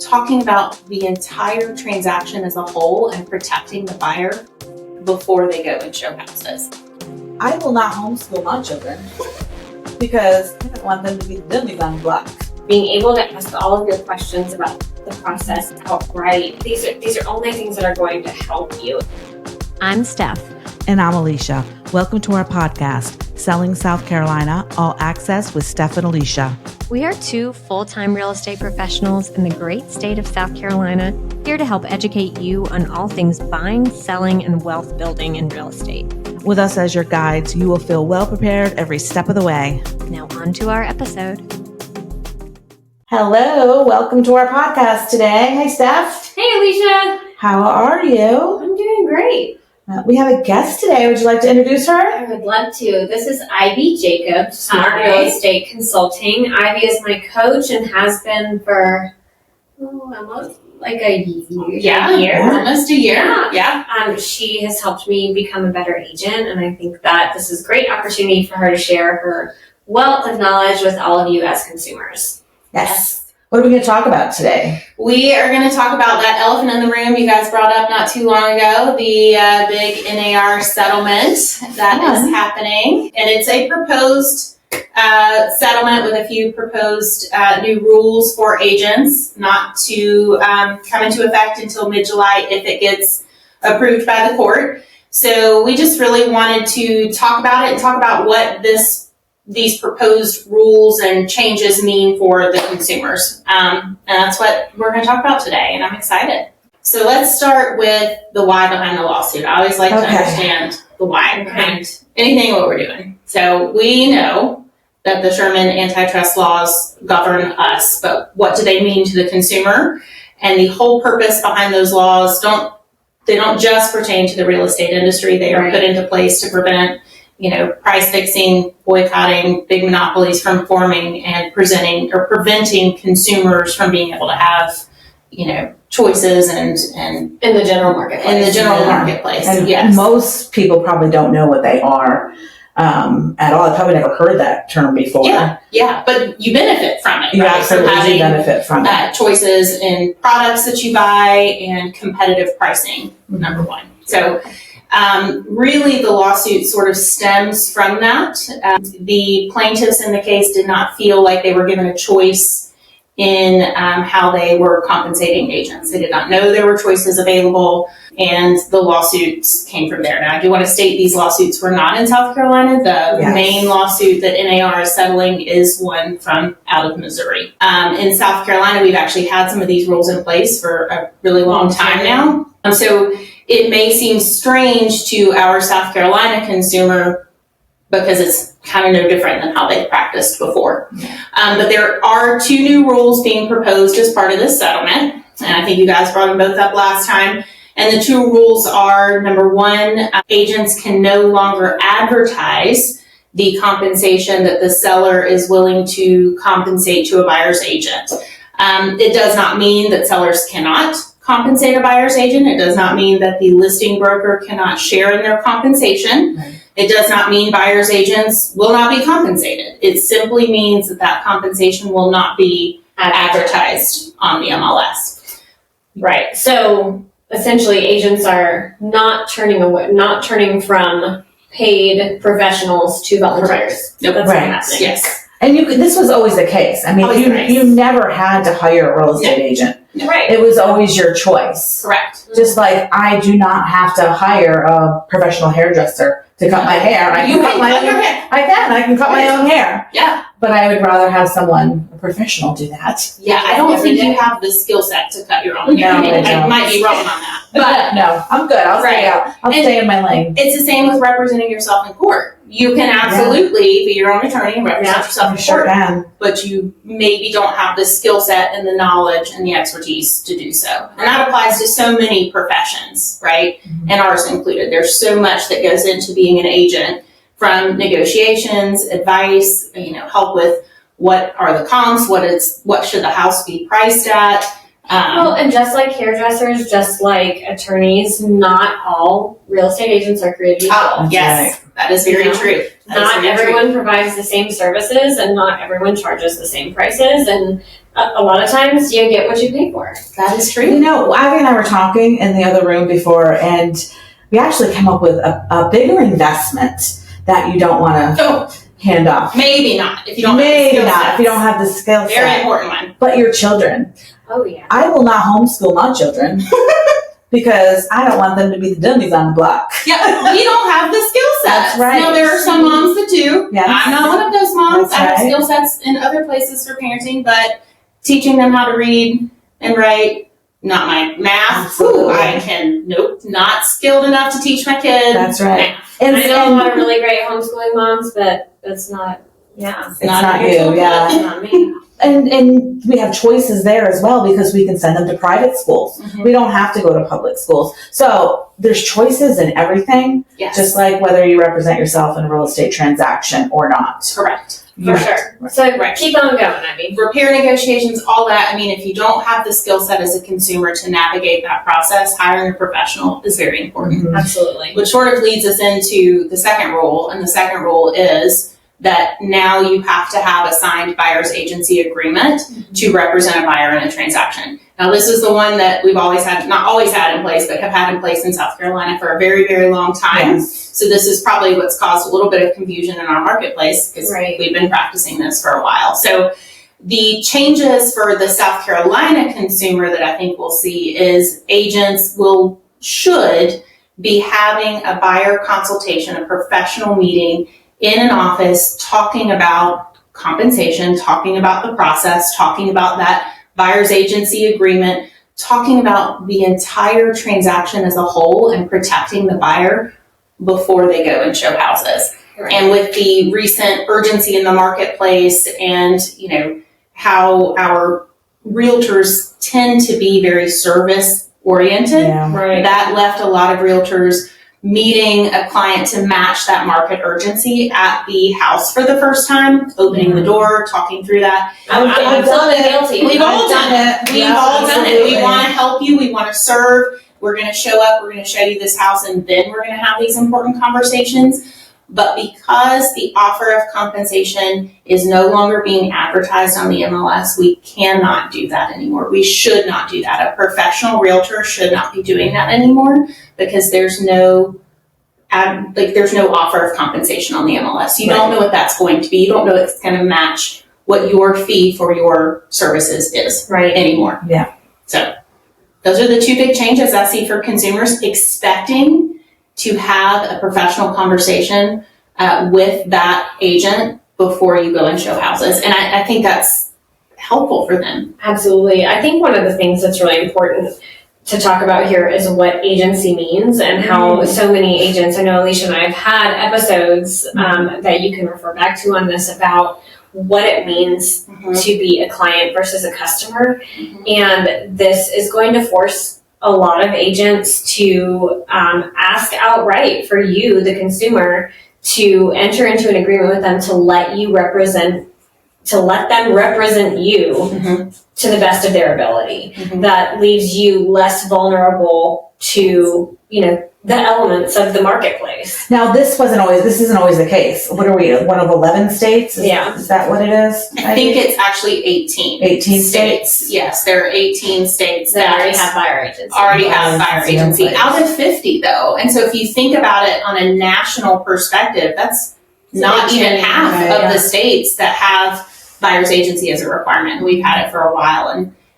talking about the entire transaction as a whole and protecting the buyer before they go and show houses. I will not homeschool my children because I don't want them to be dummies on blocks. Being able to ask all of your questions about the process outright, these are only things that are going to help you. I'm Steph. And I'm Alesha. Welcome to our podcast, Selling South Carolina, All Access with Steph and Alesha. We are two full-time real estate professionals in the great state of South Carolina, here to help educate you on all things buying, selling, and wealth building in real estate. With us as your guides, you will feel well prepared every step of the way. Now on to our episode. Hello, welcome to our podcast today. Hey, Steph. Hey, Alesha. How are you? I'm doing great. We have a guest today. Would you like to introduce her? I would love to. This is Ivy Jacobs, Smart Real Estate Consulting. Ivy is my coach and has been for almost like a year. Almost a year. Yeah. She has helped me become a better agent, and I think that this is a great opportunity for her to share her wealth of knowledge with all of you as consumers. Yes. What are we going to talk about today? We are going to talk about that elephant in the room you guys brought up not too long ago, the big NAR settlement that is happening. And it's a proposed settlement with a few proposed new rules for agents not to come into effect until mid-July if it gets approved by the court. So we just really wanted to talk about it and talk about what these proposed rules and changes mean for the consumers. And that's what we're going to talk about today, and I'm excited. So let's start with the why behind the lawsuit. I always like to understand the why behind anything what we're doing. So we know that the Sherman Antitrust laws govern us, but what do they mean to the consumer? And the whole purpose behind those laws don't just pertain to the real estate industry. They are put into place to prevent price fixing, boycotting, big monopolies from forming and preventing consumers from being able to have, choices and in the general marketplace. And most people probably don't know what they are at all. I've probably never heard that term before. Yeah, but you benefit from it. You right? absolutely do benefit from it. Choices in products that you buy and competitive pricing, number one. So really, the lawsuit sort of stems from that. The plaintiffs in the case did not feel like they were given a choice in how they were compensating agents. They did not know there were choices available, and the lawsuits came from there. Now, I do want to state these lawsuits were not in South Carolina. The main lawsuit that NAR is settling is one from out of Missouri. In South Carolina, we've actually had some of these rules in place for a really long time now. So it may seem strange to our South Carolina consumer because it's kind of no different than how they've practiced before. But there are two new rules being proposed as part of this settlement. And I think you guys brought them both up last time. And the two rules are, number one, agents can no longer advertise the compensation that the seller is willing to compensate to a buyer's agent. It does not mean that sellers cannot compensate a buyer's agent. It does not mean that the listing broker cannot share in their compensation. Right. It does not mean buyer's agents will not be compensated. It simply means that compensation will not be advertised on the MLS. Right. So essentially, agents are not turning from paid professionals to volunteers. Nope. That's what's happening. Yes. And this was always the case. I mean, you never had to hire a real estate agent. Right. It was always your choice. Correct. Just like I do not have to hire a professional hairdresser to cut my hair. I can cut my own hair. Yeah. But I would rather have someone, a professional, do that. Yeah, I don't think you have the skill set to cut your own hair. I might be wrong on that. But no, I'm good. I'll stay out. I'll stay in my lane. It's the same with representing yourself in court. You can absolutely be your own attorney and represent yourself in court. Can. But you maybe don't have the skill set and the knowledge and the expertise to do so. And that applies to so many professions, right? Mm-hmm. And ours included. There's so much that goes into being an agent, from negotiations, advice, help with what are the comps, what should the house be priced at. And just like hairdressers, just like attorneys, not all real estate agents are created equal. Oh, yes, that is very true. not everyone provides the same services and not everyone charges the same prices, and a lot of times you get what you pay for. That is true. You know, Ivy and I were talking in the other room before, and we actually came up with a bigger investment that you don't want to hand off. Maybe not if you don't. Maybe have the skill not sets. if you don't have the skill set. Very important one. But your children. Oh yeah. I will not homeschool my children because I don't want them to be the dummies on the block. Yeah, we don't have the skill sets. That's right. Now, there are some moms that do. Yes. I'm not one of those moms. That's I have right. skill sets in other places for parenting, but teaching them how to read and write, not my math. Absolutely. Not skilled enough to teach my kid. That's right. math. And I know a lot of really great homeschooling moms, but it's not. Yeah, it's not you. it's Yeah. not me. And we have choices there as well because we can send them to private schools. Mhm. We don't have to go to public schools. So there's choices in everything, Yes. just like whether you represent yourself in a real estate transaction or not. Correct. For sure. So Right. keep on going, Ivy. Repair negotiations, all that. I mean, if you don't have the skill set as a consumer to navigate that process, hiring a professional is very important. Mhm. Absolutely. Which sort of leads us into the second rule, and the second rule is that now you have to have a signed buyer's agency agreement to represent a buyer in a transaction. Now, this is the one that we've always had, not always had in place, but have had in place in South Carolina for a very, very long time. Yes. So this is probably what's caused a little bit of confusion in our marketplace because Right. we've been practicing this for a while. So the changes for the South Carolina consumer that I think we'll see is agents should be having a buyer consultation, a professional meeting in an office talking about compensation, talking about the process, talking about that buyer's agency agreement, talking about the entire transaction as a whole and protecting the buyer before they go and show houses. Right. And with the recent urgency in the marketplace and, you know, how our realtors tend to be very service oriented, Yeah. Right. that left a lot of realtors meeting a client to match that market urgency at the house for the first time, opening the door, talking through that. I'm totally guilty. We've all done it. We've Yeah, all done it. absolutely. We want to help you. We want to serve. We're going to show up. We're going to show you this house, and then we're going to have these important conversations. But because the offer of compensation is no longer being advertised on the MLS, we cannot do that anymore. We should not do that. A professional realtor should not be doing that anymore because there's no offer of compensation on the MLS. You don't know what that's going to be. You don't know if it's going to match what your fee for your services is Right. anymore. Yeah. So those are the two big changes I see for consumers expecting to have a professional conversation with that agent before you go and show houses. And I think that's helpful for them. Absolutely. I think one of the things that's really important to talk about here is what agency means and how so many agents, I know Alesha and I have had episodes that you can refer back to on this about what it means to be a client versus a customer. And this is going to force a lot of agents to ask outright for you, the consumer, to enter into an agreement with them to let them represent you to the best of their ability. That leaves you less vulnerable to, the elements of the marketplace. Now, this isn't always the case. What are we, one of 11 states? Yeah. Is that what it is? I think it's actually 18. 18 states. Yes, there are 18 states That that already have buyer agents. already have buyer Yeah. agency out of 50 though. And so if you think about it on a national perspective, that's not big even change. half Right, of yeah. the states that have buyer's agency as a requirement. We've had it for a while,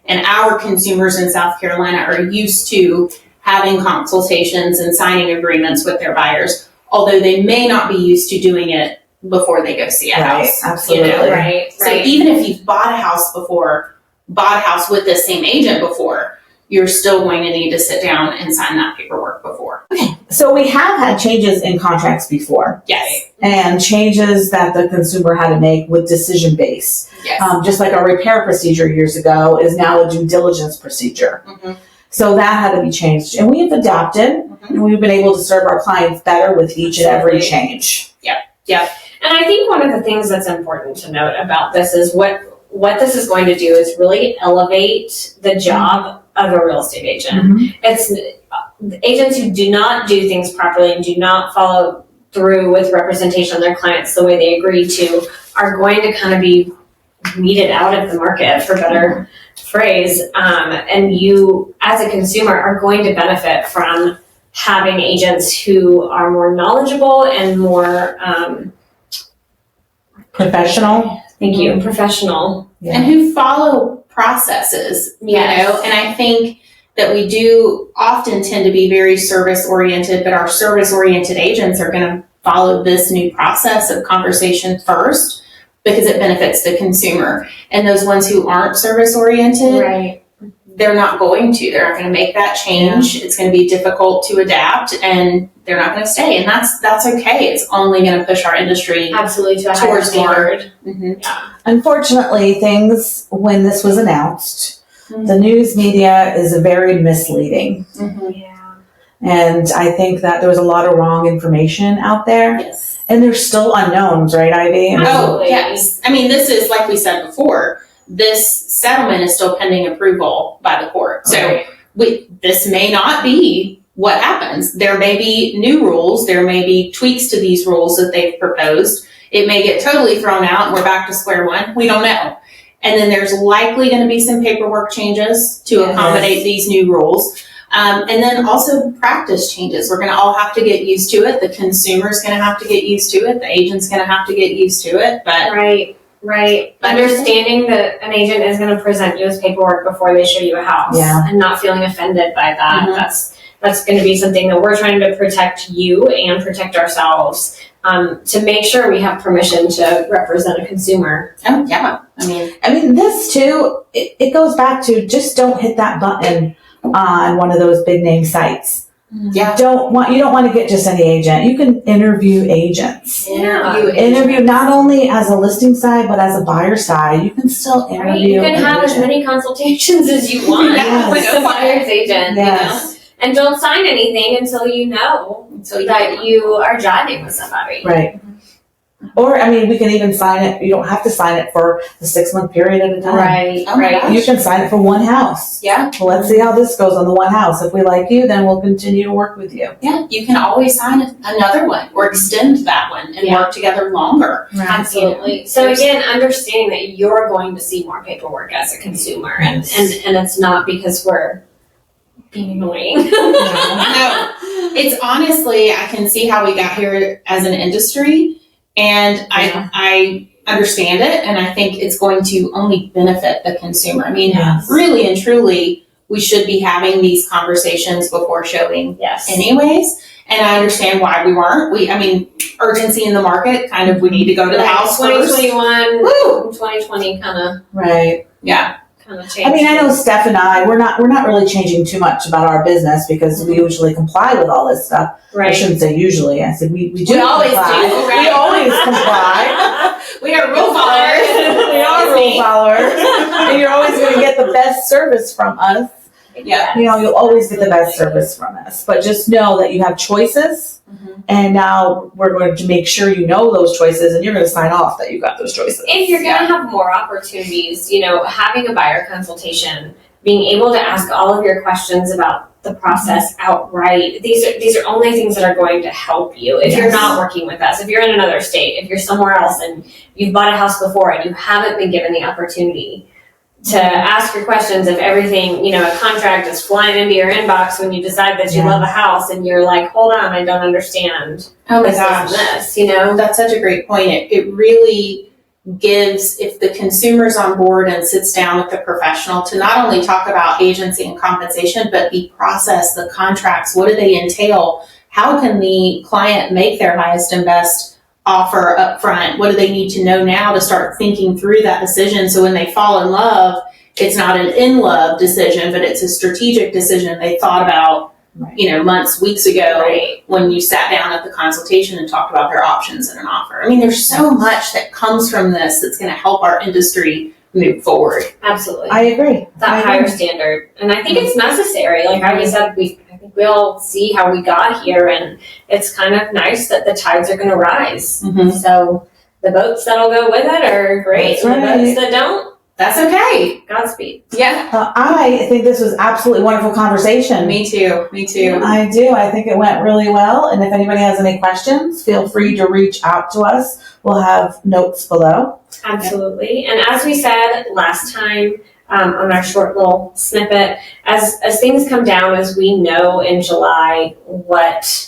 and our consumers in South Carolina are used to having consultations and signing agreements with their buyers, although they may not be used to doing it before they go see a Right, house. absolutely. Right. So even if you've bought a house with this same agent before, you're still going to need to sit down and sign that paperwork before. So we have had changes in contracts before, Yes. and changes that the consumer had to make with decision base. Yes. Just like a repair procedure years ago is now a due diligence procedure. Mhm. So that had to be changed, and we've adapted, and we've been able to serve our clients better with each and every change. And I think one of the things that's important to note about this is what this is going to do is really elevate the job of a real estate agent. It's agents who do not do things properly and do not follow through with representation of their clients the way they agreed to are going to kind of be weeded out of the market, for better phrase. And you, as a consumer, are going to benefit from having agents who are more knowledgeable and more Professional. thank you, professional. Yeah. And who follow processes, you know, and I think that we do often tend to be very service oriented, but our service oriented agents are going to follow this new process of conversation first because it benefits the consumer. And those ones who aren't service oriented, Right. they're not going to. They're not going to make that change. Yeah. It's going to be difficult to adapt, and they're not going to stay. And that's okay. It's only going to push our industry Absolutely to a higher standard. Mm-hmm. Yeah. Unfortunately, things, when this was announced, the news media is very misleading. Mm-hmm. Yeah. And I think that there was a lot of wrong information out there. Yes. And there's still unknowns, right, Ivy? Oh, yes. I mean, this is, like we said before, this settlement is still pending approval by the court. So this may not be what happens. There may be new rules. There may be tweaks to these rules that they've proposed. It may get totally thrown out and we're back to square one. We don't know. And then there's likely going to be some paperwork changes to accommodate these new rules. And then also practice changes. We're going to all have to get used to it. The consumer's going to have to get used to it. The agent's going to have to get used to it. But Right. Understanding that an agent is going to present you with paperwork before they show you a house and not feeling offended by that. Mm-hmm. That's going to be something that we're trying to protect you and protect ourselves to make sure we have permission to represent a consumer. Oh, yeah. I mean, this too, it goes back to just don't hit that button on one of those big name sites. Yeah. You don't want to get just any agent. You can interview agents. Interview not only as a listing side, but as a buyer side. You can still interview. Right. You can have as many consultations as you want with a buyer's agent, you know? And don't sign anything until you know that you are jiving with somebody. Right. Or, we can even sign it. You don't have to sign it for the 6-month period at a time. Right. Oh my gosh. You can sign it for one house. Yeah. Well, let's see how this goes on the one house. If we like you, then we'll continue to work with you. Yeah. You can always sign another one or extend that one and work together longer. Right. Absolutely. So again, understanding that you're going to see more paperwork as a consumer, and it's not because we're being annoying. No. It's honestly, I can see how we got here as an industry. And I understand it, and I think it's going to only benefit the consumer. Really and truly, we should be having these conversations before showing anyways. And I understand why we weren't. Urgency in the market, kind of, we need to go to the house 2021, Woo! 2020 kind of. Right. Yeah. Changed. I know Steph and I, we're not really changing too much about our business because we usually comply with all this stuff. Right. I shouldn't say usually. I said we do. We always comply. do. Right? We always comply. We are rule followers. We are rule followers. And you're always going to get the best service from us. Yeah. You'll always get the best service from us. But just know that you have choices. And now we're going to make sure you know those choices, and you're going to sign off that you got those choices. And you're going to have more opportunities, having a buyer consultation, being able to ask all of your questions about the process outright. These are only things that are going to help you if you're not working with us, if you're in another state, if you're somewhere else and you've bought a house before and you haven't been given the opportunity to ask your questions. If everything, a contract is flying into your inbox when you decide that you love a house and you're like, hold on, I don't understand. Oh my gosh. This, That's such a great point. It really gives, if the consumer's on board and sits down with the professional to not only talk about agency and compensation, but the process, the contracts, what do they entail? How can the client make their highest and best offer up front? What do they need to know now to start thinking through that decision? So when they fall in love, it's not an in-love decision, but it's a strategic decision they thought about, months, weeks ago when you sat down at the consultation and talked about their options and an offer. There's so much that comes from this that's going to help our industry move forward. Absolutely. I agree. That higher standard. And I think it's necessary. Like I said, I think we all see how we got here, and it's kind of nice that the tides are going to rise. So the boats that'll go with it are great. That's And the right. boats that don't, That's okay. Godspeed. Yeah. I think this was absolutely wonderful conversation. Me too. Me too. I do. I think it went really well. And if anybody has any questions, feel free to reach out to us. We'll have notes below. Absolutely. And as we said last time, on our short little snippet, as things come down, as we know in July what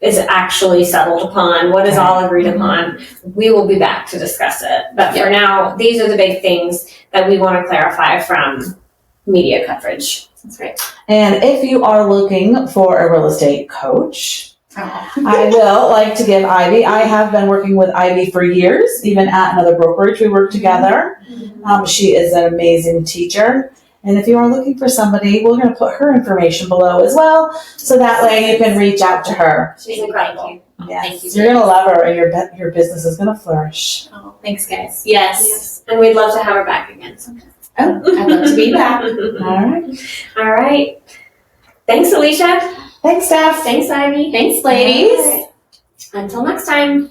is actually settled upon, what is all agreed upon, we will be back to discuss it. But for now, these are the big things that we want to clarify from media coverage. That's right. And if you are looking for a real estate coach, I will like to give Ivy. I have been working with Ivy for years, even at another brokerage. We work together. She is an amazing teacher. And if you are looking for somebody, we're going to put her information below as well. So that way you can reach out to her. She's incredible. Yes. Thank you. You're going to love her and your business is going to flourish. Oh, thanks, guys. Yes. And we'd love to have her back again sometime. Oh, I'd love to be back. All right. All right. Thanks, Alesha. Thanks, Steph. Thanks, Ivy. Thanks, ladies. All right. Until next time.